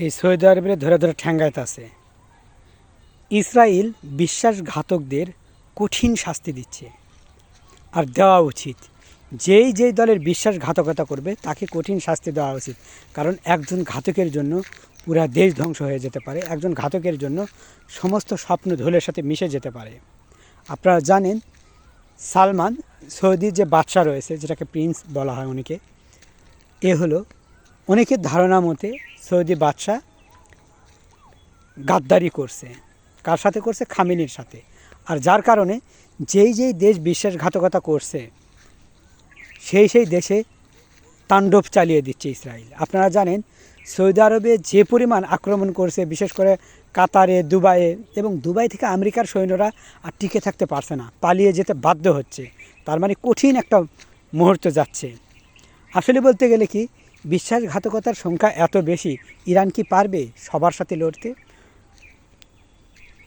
এই সৌদি আরবের ধরে ধরে ঠ্যাঙ্গাইতে আছে। ইসরায়েল বিশ্বাসঘাতকদের কঠিন শাস্তি দিচ্ছে, আর দেওয়া উচিত। যেই দলের বিশ্বাসঘাতকতা করবে তাকে কঠিন শাস্তি দেওয়া উচিত। কারণ একজন ঘাতকের জন্য পুরা দেশ ধ্বংস হয়ে যেতে পারে, একজন ঘাতকের জন্য সমস্ত স্বপ্ন ধুলোর সাথে মিশে যেতে পারে। আপনারা জানেন, সালমান, সৌদির যে বাদশা রয়েছে, যেটাকে প্রিন্স বলা হয় অনেকে, এ হলো অনেকের ধারণা মতে সৌদি বাদশা গাদ্দারি করছে। কার সাথে করছে? খামেনির সাথে। আর যার কারণে যেই দেশ বিশ্বাসঘাতকতা করছে সেই দেশে তাণ্ডব চালিয়ে দিচ্ছে ইসরায়েল। আপনারা জানেন, সৌদি আরবে যে পরিমাণ আক্রমণ করছে, বিশেষ করে কাতারে, দুবাইয়ে, এবং দুবাই থেকে আমেরিকার সৈন্যরা আর টিকে থাকতে পারছে না, পালিয়ে যেতে বাধ্য হচ্ছে। তার মানে কঠিন একটা মুহূর্ত যাচ্ছে। আসলে বলতে গেলে কি, বিশ্বাসঘাতকতার সংখ্যা এত বেশি, ইরান কি পারবে সবার সাথে লড়তে?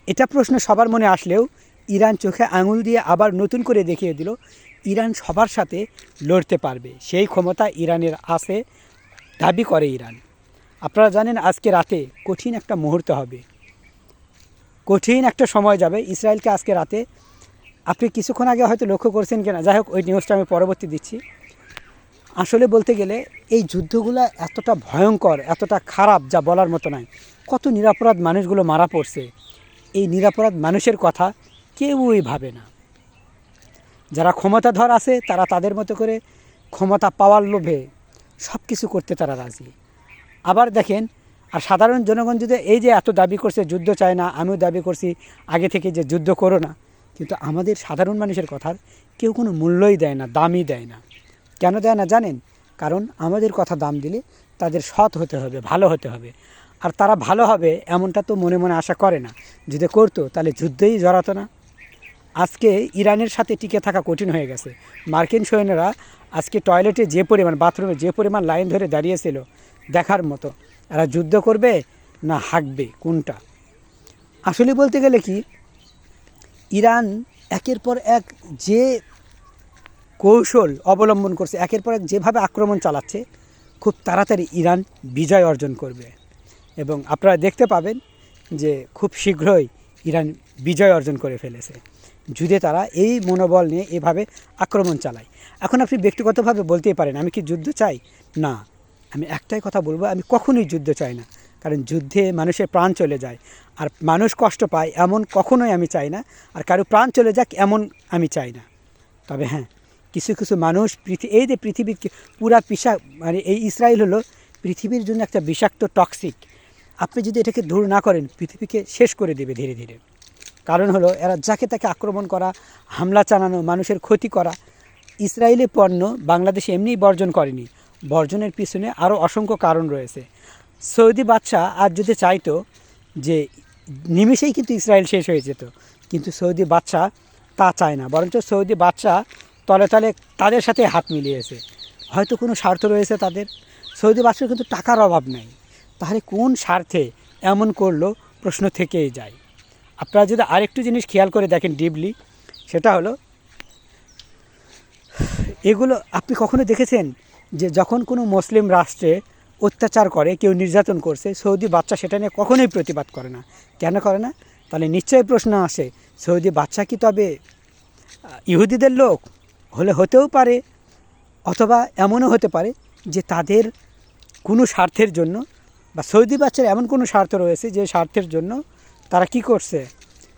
এটা প্রশ্ন সবার মনে আসলেও ইরান চোখে আঙুল দিয়ে আবার নতুন করে দেখিয়ে দিল ইরান সবার সাথে লড়তে পারবে। সেই ক্ষমতা ইরানের আছে, দাবি করে ইরান। আপনারা জানেন, আজকে রাতে কঠিন একটা মুহূর্ত হবে, কঠিন একটা সময় যাবে ইসরায়েলকে আজকে রাতে। আপনি কিছুক্ষণ আগে হয়তো লক্ষ্য করছেন কিনা, যাই হোক, ওই নিউজটা আমি পরবর্তী দিচ্ছি। আসলে বলতে গেলে এই যুদ্ধগুলো এতটা ভয়ঙ্কর, এতটা খারাপ, যা বলার মতো নয়। কত নিরপরাধ মানুষগুলো মারা পড়ছে, এই নিরপরাধ মানুষের কথা কেউই ভাবে না। যারা ক্ষমতাধর আছে তারা তাদের মতো করে ক্ষমতা পাওয়ার লোভে সব কিছু করতে তারা রাজি। আবার দেখেন, আর সাধারণ জনগণ যদি এই যে এত দাবি করছে যুদ্ধ চায় না, আমিও দাবি করছি আগে থেকে যে যুদ্ধ করো না, কিন্তু আমাদের সাধারণ মানুষের কথার কেউ কোনো মূল্যই দেয় না, দামই দেয় না। কেন দেয় না জানেন? কারণ আমাদের কথা দাম দিলে তাদের সৎ হতে হবে, ভালো হতে হবে। আর তারা ভালো হবে এমনটা তো মনে মনে আশা করে না। যদি করতো তাহলে যুদ্ধেই জড়াতো না। আজকে ইরানের সাথে টিকে থাকা কঠিন হয়ে গেছে। মার্কিন সৈন্যরা আজকে টয়লেটে যে পরিমাণ, বাথরুমে যে পরিমাণ লাইন ধরে দাঁড়িয়েছিল, দেখার মতো। এরা যুদ্ধ করবে না হাঁকবে, কোনটা? আসলে বলতে গেলে কি, ইরান একের পর এক যে কৌশল অবলম্বন করছে, একের পর এক যেভাবে আক্রমণ চালাচ্ছে, খুব তাড়াতাড়ি ইরান বিজয় অর্জন করবে। এবং আপনারা দেখতে পাবেন যে খুব শীঘ্রই ইরান বিজয় অর্জন করে ফেলেছে, যদি তারা এই মনোবল নিয়ে এভাবে আক্রমণ চালায়। এখন আপনি ব্যক্তিগতভাবে বলতেই পারেন, আমি কি যুদ্ধ চাই? না, আমি একটাই কথা বলবো, আমি কখনোই যুদ্ধ চাই না। কারণ যুদ্ধে মানুষের প্রাণ চলে যায়, আর মানুষ কষ্ট পায় এমন কখনোই আমি চাই না। আর কারো প্রাণ চলে যাক এমন আমি চাই না। তবে হ্যাঁ, কিছু কিছু মানুষ এই যে পৃথিবীর পুরা মানে এই ইসরায়েল হলো পৃথিবীর জন্য একটা বিষাক্ত টক্সিক। আপনি যদি এটাকে দূর না করেন, পৃথিবীকে শেষ করে দেবে ধীরে ধীরে। কারণ হলো, এরা যাকে তাকে আক্রমণ করা, হামলা চালানো, মানুষের ক্ষতি করা। ইসরায়েলি পণ্য বাংলাদেশে এমনিই বর্জন করেনি, বর্জনের পিছনে আরও অসংখ্য কারণ রয়েছে। সৌদি বাদশা আর যদি চাইতো যে নিমেষেই কিন্তু ইসরায়েল শেষ হয়ে যেত, কিন্তু সৌদি বাদশা তা চায় না। বরঞ্চ সৌদি বাদশা তলে তলে তাদের সাথে হাত মিলিয়েছে। হয়তো কোনো স্বার্থ রয়েছে তাদের। সৌদি বাদশার কিন্তু টাকার অভাব নেই, তাহলে কোন স্বার্থে এমন করলো প্রশ্ন থেকেই যায়। আপনারা যদি আরেকটু জিনিস খেয়াল করে দেখেন ডিপলি, সেটা হলো, এগুলো আপনি কখনো দেখেছেন যে যখন কোনো মুসলিম রাষ্ট্রে অত্যাচার করে, কেউ নির্যাতন করছে, সৌদি বাদশা সেটা নিয়ে কখনোই প্রতিবাদ করে না? কেন করে না? তাহলে নিশ্চয়ই প্রশ্ন আসে, সৌদি বাদশা কি তবে ইহুদিদের লোক? হতেও পারে, অথবা এমনও হতে পারে যে তাদের কোনো স্বার্থের জন্য, বা সৌদি বাদশার এমন কোনো স্বার্থ রয়েছে যে স্বার্থের জন্য তারা কি করছে,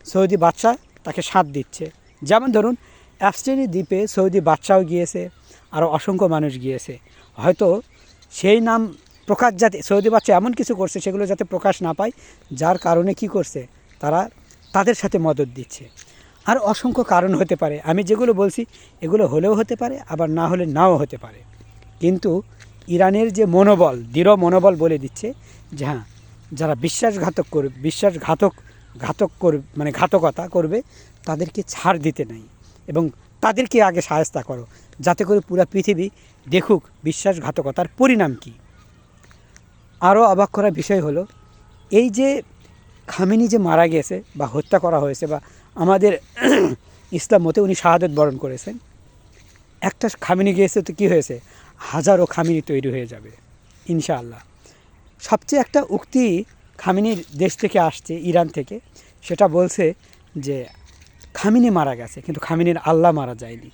সৌদি বাদশা তাকে সাথ দিচ্ছে। যেমন ধরুন, অ্যাবস্টেনি দ্বীপে সৌদি বাদশাও গিয়েছে, আরও অসংখ্য মানুষ গিয়েছে। হয়তো সেই নাম প্রকাশ, যাতে সৌদি বাদশা এমন কিছু করছে সেগুলো যাতে প্রকাশ না পায়, যার কারণে কি করছে, তারা তাদের সাথে মদদ দিচ্ছে। আর অসংখ্য কারণ হতে পারে, আমি যেগুলো বলছি এগুলো হলেও হতে পারে, আবার না হলে নাও হতে পারে। কিন্তু ইরানের যে মনোবল, দৃঢ় মনোবল বলে দিচ্ছে যে হ্যাঁ, যারা মানে ঘাতকতা করবে, তাদেরকে ছাড় দিতে নাই, এবং তাদেরকে আগে সাহায্য করো, যাতে করে পুরো পৃথিবী দেখুক বিশ্বাসঘাতকতার পরিণাম কী। আরও অবাক করার বিষয় হলো, এই যে খামেনি যে মারা গেছে বা হত্যা করা হয়েছে, বা আমাদের ইসলাম মতে উনি শাহাদত বরণ করেছেন, একটা খামেনি গিয়েছে তো কী হয়েছে, হাজারো খামেনি তৈরি হয়ে যাবে ইনশাআল্লাহ। সবচেয়ে একটা উক্তি খামেনির দেশ থেকে আসছে, ইরান থেকে, সেটা বলছে যে খামেনি মারা গেছে কিন্তু খামেনির আল্লাহ মারা যায়নি।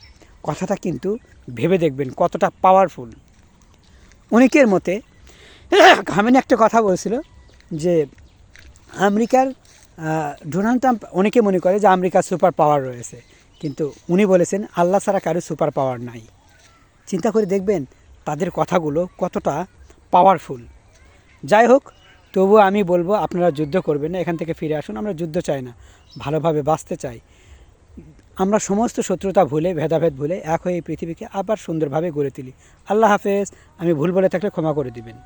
কথাটা কিন্তু ভেবে দেখবেন কতটা পাওয়ারফুল। অনেকের মতে খামেনি একটা কথা বলছিল যে আমেরিকার ডোনাল্ড ট্রাম্প, অনেকে মনে করে যে আমেরিকার সুপার পাওয়ার রয়েছে, কিন্তু উনি বলেছেন আল্লাহ ছাড়া কারো সুপার পাওয়ার নাই। চিন্তা করে দেখবেন তাদের কথাগুলো কতটা পাওয়ারফুল। যাই হোক, তবুও আমি বলবো আপনারা যুদ্ধ করবেন না, এখান থেকে ফিরে আসুন। আমরা যুদ্ধ চাই না, ভালোভাবে বাঁচতে চাই। আমরা সমস্ত শত্রুতা ভুলে, ভেদাভেদ ভুলে এক হয়ে এই পৃথিবীকে আবার সুন্দরভাবে গড়ে তুলি। আল্লাহ হাফেজ। আমি ভুল বলে থাকলে ক্ষমা করে দিবেন।